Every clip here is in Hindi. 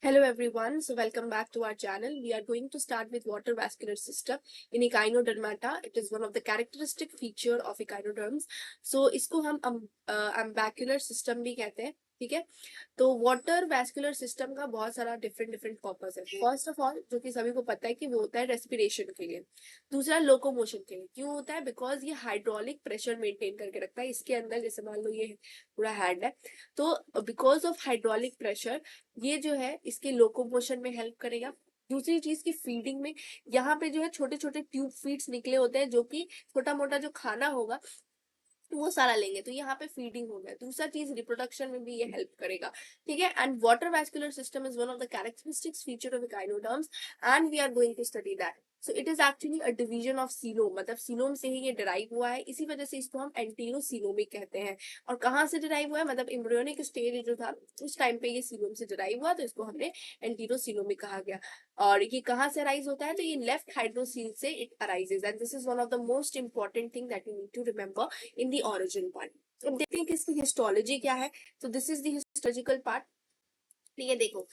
Hello everyone, so welcome back to our channel. We are going to start with water vascular system in echinodermata. It is one of the characteristic feature of echinoderms. So इसको हम ambacular system भी कहते हैं, ठीक है। तो वाटर वैस्कुलर सिस्टम का बहुत सारा डिफरेंट पर्पस है। फर्स्ट ऑफ ऑल जो कि सभी को पता है कि वो होता है रेस्पिरेशन के लिए। दूसरा लोकोमोशन के लिए। क्यों होता है? बिकॉज ये हाइड्रोलिक प्रेशर मेंटेन करके रखता है। इसके अंदर जैसे मान लो ये पूरा हैंड है, तो बिकॉज ऑफ हाइड्रोलिक प्रेशर ये जो है इसके लोकोमोशन में हेल्प करेगा। दूसरी चीज की फीडिंग में यहाँ पे जो है छोटे छोटे ट्यूब फीड्स निकले होते हैं, जो कि छोटा मोटा जो खाना होगा वो सारा लेंगे, तो यहाँ पे फीडिंग हो गया। दूसरा चीज रिप्रोडक्शन में भी ये हेल्प करेगा, ठीक है। And water vascular system is one of the characteristics feature of echinoderms and we are going to study that. So it is actually a division of coelom, मतलब सीलोम से ही ये डिराइव हुआ है। इसी वजह से इसको हम एंटीरोसीलोमिक कहते हैं। और कहाँ से डिराइव हुआ है? मतलब एम्ब्रियोनिक स्टेज जो था उस टाइम पे ये सीलोम से डिराइव हुआ, तो इसको हमने एंटीरोसीलोमिक कहा गया। और ये कहाँ से अराइज होता है? तो ये लेफ्ट हाइड्रोसील से it arises and this is one of the most important thing that you need to remember in the origin part. अब देखते हैं कि इसकी हिस्टोलॉजी क्या है। तो this is the histological part. ठीक है, देखो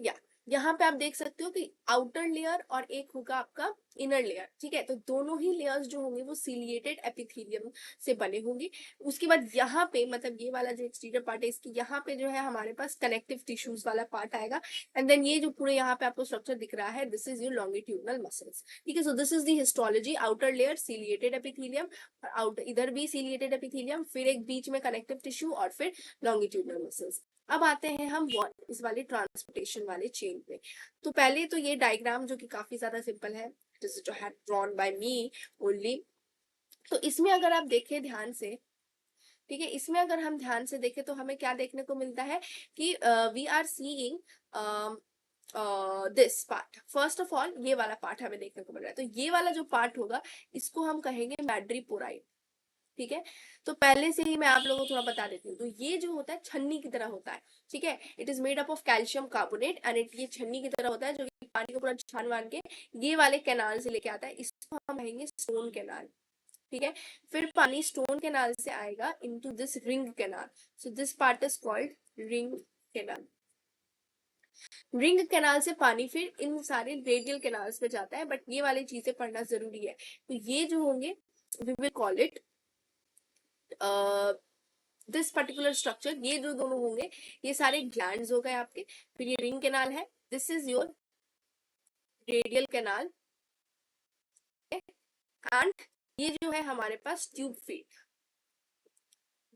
या यहाँ पे आप देख सकते हो कि आउटर लेयर और एक होगा आपका इनर लेयर, ठीक है। तो दोनों ही लेयर्स जो होंगे वो सीलिएटेड एपिथेलियम से बने होंगे। उसके बाद यहाँ पे मतलब ये वाला जो एक्सटीरियर पार्ट है इसकी यहाँ पे जो है हमारे पास कनेक्टिव टिश्यूज वाला पार्ट आएगा। एंड देन ये जो पूरे यहाँ पे आपको स्ट्रक्चर दिख रहा है, this is your longitudinal muscles, ठीक है। So this is the histology. Outer layer ciliated epithelium, और आउट इधर भी सीलिएटेड एपिथेलियम, फिर एक बीच में कनेक्टिव टिश्यू और फिर लॉन्गिट्यूडनल मसल्स। अब आते हैं हम इस वाले ट्रांसपोर्टेशन वाले चेन पे। तो पहले तो ये डायग्राम जो कि काफी ज्यादा सिंपल है, जो है ड्रॉन बाय मी ओनली। तो इसमें अगर आप देखें ध्यान से, ठीक है, इसमें अगर हम ध्यान से देखें तो हमें क्या देखने को मिलता है कि we are seeing this part. First of all ये वाला पार्ट हमें देखने को मिल रहा है। तो ये वाला जो पार्ट होगा इसको हम कहेंगे मैड्रीपोराइड, ठीक है। तो पहले से ही मैं आप लोगों को थोड़ा बता देती हूँ। तो ये जो होता है छन्नी की तरह होता है, ठीक है। It is made up of calcium carbonate and ये छन्नी की तरह होता है, जो कि पानी को पूरा छान वान के ये वाले कैनाल से लेके आता है। इसको हम कहेंगे स्टोन कैनाल, ठीक है। फिर पानी स्टोन कैनाल से आएगा into this ring canal. So this part is called ring canal. Ring canal से पानी फिर इन सारे रेडियल कैनाल्स में जाता है, बट ये वाली चीजें पढ़ना जरूरी है। तो ये जो होंगे we will call it this particular structure. ये जो दोनों होंगे ये सारे ग्लैंड्स हो गए आपके। फिर ये रिंग कैनाल है, this is your radial canal, and ये जो है हमारे पास tube feet.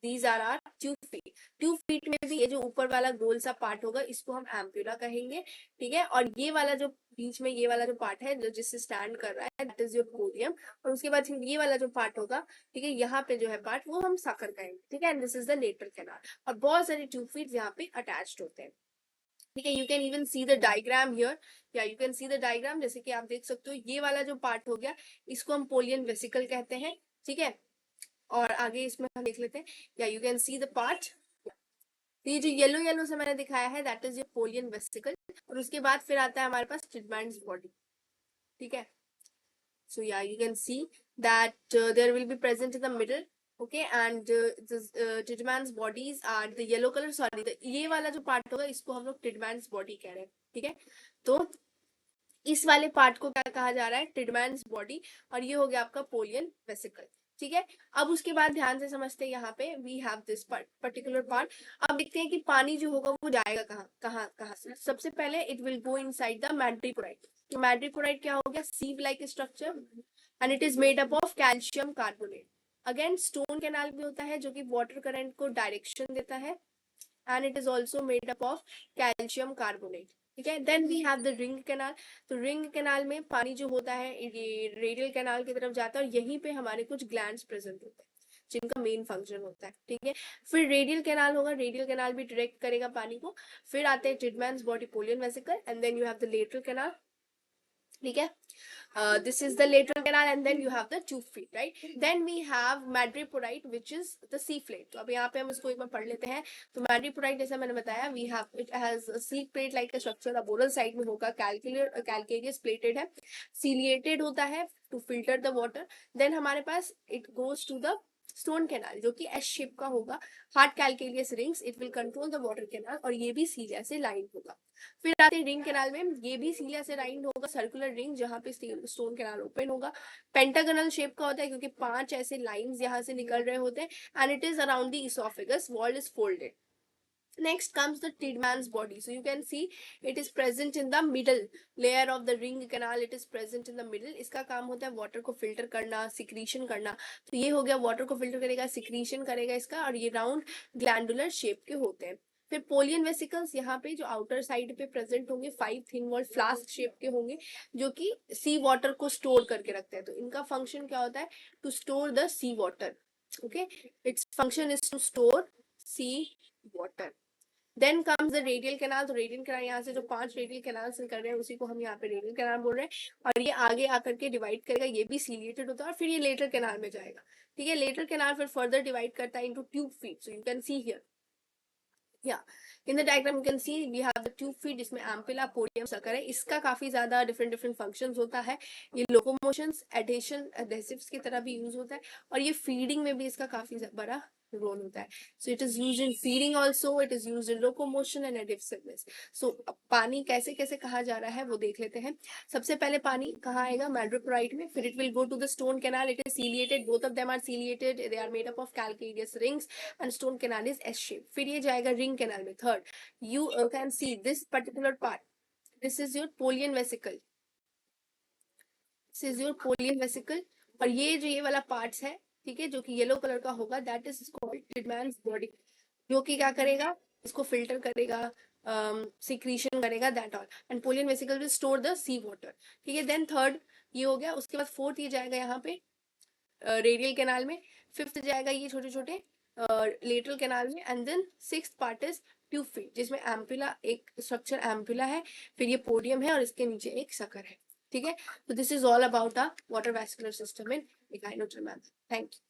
These are are tube feet. Tube feet में भी ये जो ऊपर वाला गोल सा पार्ट होगा इसको हम एम्प्यूला कहेंगे, ठीक है। और ये वाला जो बीच में ये वाला जो पार्ट है जो जिससे स्टैंड कर रहा है दैट इज योर पोडियम। और उसके बाद ये वाला जो पार्ट होगा, ठीक है, यहाँ पे जो है पार्ट वो हम साकर कहेंगे, ठीक है। And this is the lateral canal. और बहुत सारे ट्यूब फीट यहाँ पे अटैच्ड होते हैं, ठीक है। You can even see the diagram here, या you can see the diagram. जैसे कि आप देख सकते हो ये वाला जो पार्ट हो गया इसको हम पोलियन वेसिकल कहते हैं, ठीक है। और आगे इसमें हम देख लेते हैं, या you can see the part. ये जो येलो येलो से मैंने दिखाया है दैट इज योर पोलियन वेसिकल। और उसके बाद फिर आता है हमारे पास टिडमैन्स बॉडी, ठीक है। सो या you can see that there will be present in the middle, okay. And Tiedemann's bodies are the yellow colour, sorry ये वाला जो पार्ट होगा इसको हम लोग टिडमैन्स बॉडी कह रहे हैं, ठीक है। तो इस वाले पार्ट को क्या कहा जा रहा है? टिडमैन्स बॉडी। और ये हो गया आपका पोलियन वेसिकल, ठीक है। अब उसके बाद ध्यान से समझते हैं, यहाँ पे we have this particular part. अब देखते हैं कि पानी जो होगा वो जाएगा कहाँ कहाँ कहाँ से। सबसे पहले it will go inside the madreporite. तो मैड्रीपोराइड क्या हो गया? Sieve like structure and it is made up of calcium carbonate. Again stone canal भी होता है जो कि वाटर करंट को डायरेक्शन देता है, and it is also made up of calcium carbonate, ठीक है। Then we have the ring canal. तो रिंग कैनाल में पानी जो होता है ये रेडियल कैनाल की तरफ जाता है, और यहीं पे हमारे कुछ ग्लैंड्स प्रेजेंट होते हैं जिनका मेन फंक्शन होता है, ठीक है। फिर रेडियल कैनाल होगा, रेडियल कैनाल भी डायरेक्ट करेगा पानी को। फिर आते हैं Tiedemann's body polian vesicle, and then you have the lateral canal, ठीक है। This is the lateral canal, and then you have the tube feet, right? Then we have madreporite, which is the sea plate. तो अब यहाँ पे हम इसको एक बार पढ़ लेते हैं। तो madreporite जैसा मैंने बताया, we have it has a sea plate like a structure। the boral side में होगा calcareous plated है, ciliated होता है to filter the water। then हमारे पास it goes to the stone canal जो कि एस शेप का होगा, hard calcareous rings, it will control the water canal, और ये भी सीलिया से लाइन होगा। फिर आते हैं रिंग कैनाल में, ये भी सीलिया से लाइन होगा, सर्कुलर रिंग जहाँ पे स्टोन कैनाल ओपन होगा, पेंटागनल शेप का होता है क्योंकि 5 ऐसे लाइंस यहाँ से निकल रहे होते हैं, and it is around the oesophagus, wall is folded. Next comes the Tiedemanns body. So you can see it is present in the middle layer of the ring canal. It is present in the middle. इसका काम होता है वाटर को फिल्टर करना, सिक्रीशन करना. तो ये हो गया, वाटर को फिल्टर करेगा, सिक्रीशन करेगा इसका, और ये राउंड ग्लैंडुलर शेप के होते हैं. फिर पोलियन वेसिकल्स यहाँ पे जो आउटर साइड पे प्रेजेंट होंगे, 5 थिन वॉल फ्लास्क शेप के होंगे, जो कि सी वाटर को स्टोर करके रखते हैं. तो इनका फंक्शन क्या होता है? To store the sea water. Okay, it's function is to store sea water. Then comes the radial canal. तो रेडियल कैनाल यहाँ से जो 5 रेडियल कैनाल निकल रहे हैं उसी को हम यहाँ पे रेडियल कैनाल बोल रहे हैं, और ये आगे आकर के डिवाइड करेगा, ये भी सीलिएटेड होता है, और फिर ये लेटरल कैनाल में जाएगा. ठीक है, लेटरल कैनाल फिर फर्दर डिवाइड करता है into tube feet. So you can see here, या in the diagram you can see we have the tube feet, जिसमें एम्पिला, पोडियम, सकर है. इसका काफी ज्यादा डिफरेंट डिफरेंट फंक्शंस होता है. ये लोकोमोशंस, एडेशन, एडेसिव्स की तरह भी यूज होता है, और ये फीडिंग में भी इसका काफी बड़ा रोल होता है. So it is used in feeding also, it is used in locomotion and adhesiveness. सो पानी कैसे कैसे कहा जा रहा है वो देख लेते हैं. सबसे पहले पानी कहाँ आएगा? मैड्रोक्लोराइड में. फिर it will go to the stone canal. It is ciliated, both of them are ciliated, they are made up of calcareous rings, and stone canal is S shape. फिर ये जाएगा रिंग कैनाल में. Third, you can see this particular part, this is your Polian vesicle, this is your Polian vesicle, और ये जो ये वाला पार्ट्स है, ठीक है, जो कि येलो कलर का होगा, that is called Tiedemanns body, जो कि क्या करेगा? इसको फिल्टर करेगा, सिक्रीशन करेगा, that all. And polian vesicle will store the sea water. ठीक है, देन थर्ड ये हो गया. उसके बाद फोर्थ ये जाएगा यहाँ पे रेडियल कैनाल में. फिफ्थ जाएगा ये छोटे छोटे लेटरल कैनाल में. And then sixth part is tube feet, जिसमें एम्पुला, एक स्ट्रक्चर एम्पुला है, फिर ये पोडियम है, और इसके नीचे एक सकर है. ठीक है, तो this is all about the water vascular system in echinoderma. Thank you.